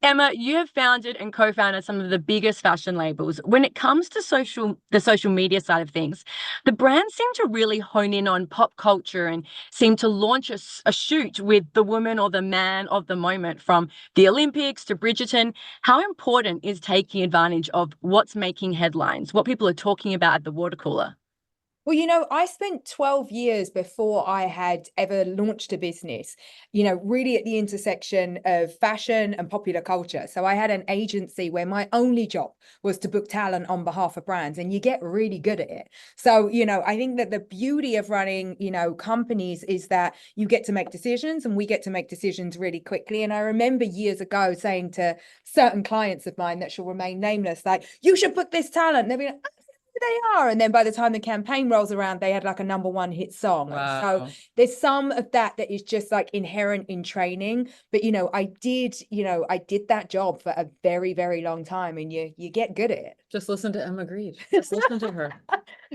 Emma, you have founded and co-founded some of the biggest fashion labels. When it comes to the social media side of things, the brands seem to really hone in on pop culture and seem to launch a shoot with the woman or the man of the moment, from the Olympics to Bridgerton. How important is taking advantage of what's making headlines, what people are talking about at the water cooler? Well, I spent 12 years before I had ever launched a business, really at the intersection of fashion and popular culture. So I had an agency where my only job was to book talent on behalf of brands, and you get really good at it. So, I think that the beauty of running, companies is that you get to make decisions, and we get to make decisions really quickly. And I remember years ago saying to certain clients of mine that shall remain nameless, like, you should book this talent. And they'll be like, they are. And then by the time the campaign rolls around, they had like a #1 hit song. Wow. So there's some of that is just like inherent in training. But I did that job for a very, very long time, and you get good at it. Just listen to Emma Grede. Just listen to her.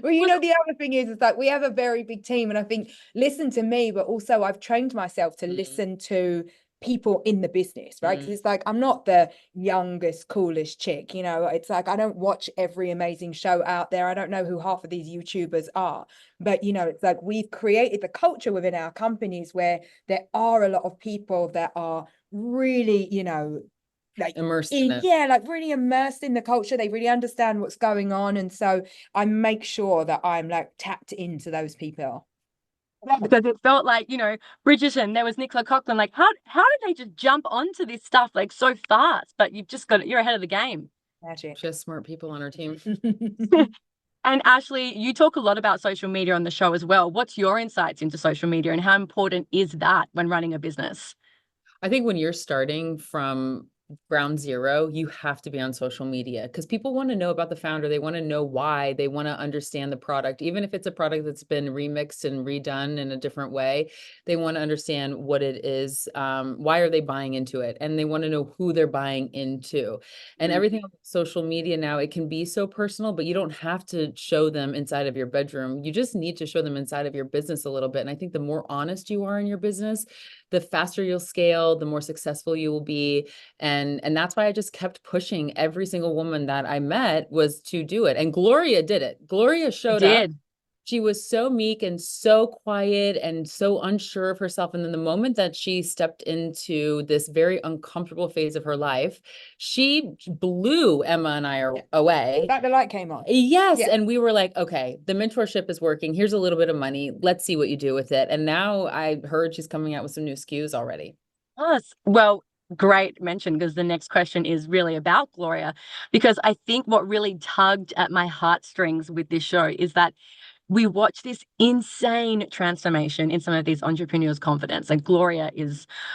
Well, the other thing is like we have a very big team, and I think listen to me, but also I've trained myself to listen to people in the business, right? Because it's like I'm not the youngest, coolest chick, it's like I don't watch every amazing show out there. I don't know who half of these YouTubers are, but it's like we've created the culture within our companies where there are a lot of people that are really, like immersed in it. Yeah, like really immersed in the culture. They really understand what's going on, and so I make sure that I'm like tapped into those people. Because it felt like, Bridgerton, there was Nicola Coughlan. Like, how did they just jump onto this stuff like so fast? But you're ahead of the game. Magic. She has smart people on her team. And Ashley, you talk a lot about social media on the show as well. What's your insights into social media, and how important is that when running a business? I think when you're starting from ground zero, you have to be on social media because people want to know about the founder. They want to know why. They want to understand the product. Even if it's a product that's been remixed and redone in a different way, they want to understand what it is. Why are they buying into it? And they want to know who they're buying into. And everything on social media now, it can be so personal, but you don't have to show them inside of your bedroom. You just need to show them inside of your business a little bit. And I think the more honest you are in your business, the faster you'll scale, the more successful you will be. And that's why I just kept pushing every single woman that I met was to do it. And Gloria did it. Gloria showed up. She was so meek and so quiet and so unsure of herself. And then the moment that she stepped into this very uncomfortable phase of her life, she blew Emma and I away. Like the light came on. Yes. Yeah. And we were like, okay, the mentorship is working. Here's a little bit of money. Let's see what you do with it. And now I heard she's coming out with some new SKUs already. Yes. Well, great mention, because the next question is really about Gloria, because I think what really tugged at my heartstrings with this show is that we watch this insane transformation in some of these entrepreneurs' confidence. Like Gloria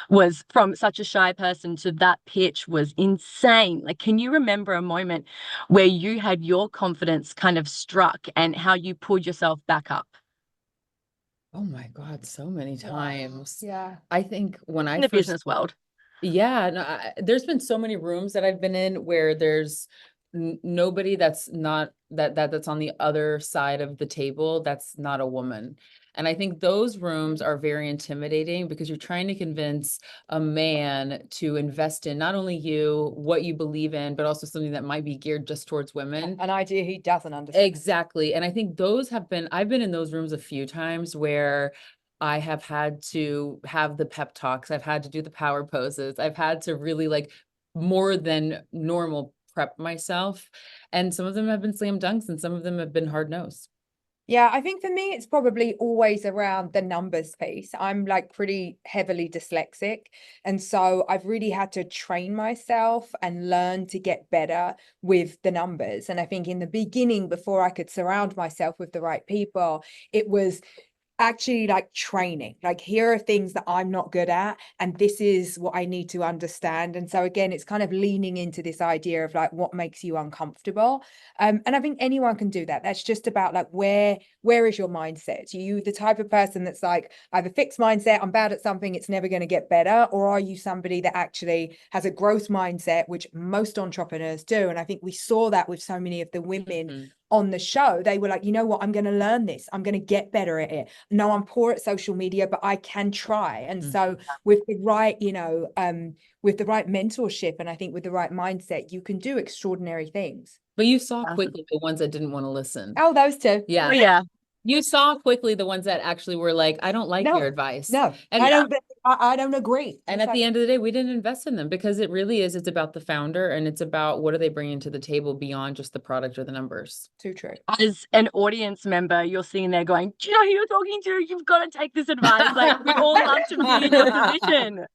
was from such a shy person to that pitch was insane. Like, can you remember a moment where you had your confidence kind of struck and how you pulled yourself back up? Oh my God, so many times. Yeah. I think when in the business world. Yeah, no, there's been so many rooms that I've been in where there's nobody that's not that's on the other side of the table that's not a woman. And I think those rooms are very intimidating because you're trying to convince a man to invest in not only you, what you believe in, but also something that might be geared just towards women. An idea he doesn't understand. Exactly. And I think I've been in those rooms a few times where I have had to have the pep talks. I've had to do the power poses. I've had to really like more than normal prep myself. And some of them have been slam dunks and some of them have been hard nosed. Yeah, I think for me, it's probably always around the numbers piece. I'm like pretty heavily dyslexic. And so I've really had to train myself and learn to get better with the numbers. And I think in the beginning, before I could surround myself with the right people, it was actually like training, like here are things that I'm not good at and this is what I need to understand. And so again, it's kind of leaning into this idea of like what makes you uncomfortable, and I think anyone can do that. That's just about like where is your mindset? Are you the type of person that's like I have a fixed mindset, I'm bad at something, it's never going to get better, or are you somebody that actually has a growth mindset, which most entrepreneurs do? And I think we saw that with so many of the women on the show, they were like, you know what, I'm going to learn this. I'm going to get better at it. No, I'm poor at social media, but I can try. And so with the right, with the right mentorship, and I think with the right mindset, you can do extraordinary things. But you saw quickly the ones that didn't want to listen. Oh, those two. Yeah. Oh, yeah. You saw quickly the ones that actually were like, I don't like your advice. No, and I don't agree. And at the end of the day, we didn't invest in them because it's about the founder, and it's about what are they bringing to the table beyond just the product or the numbers. Too true. As an audience member, you're sitting there going, do you know who you're talking to? You've got to take this advice. Like, we all love to be in your position.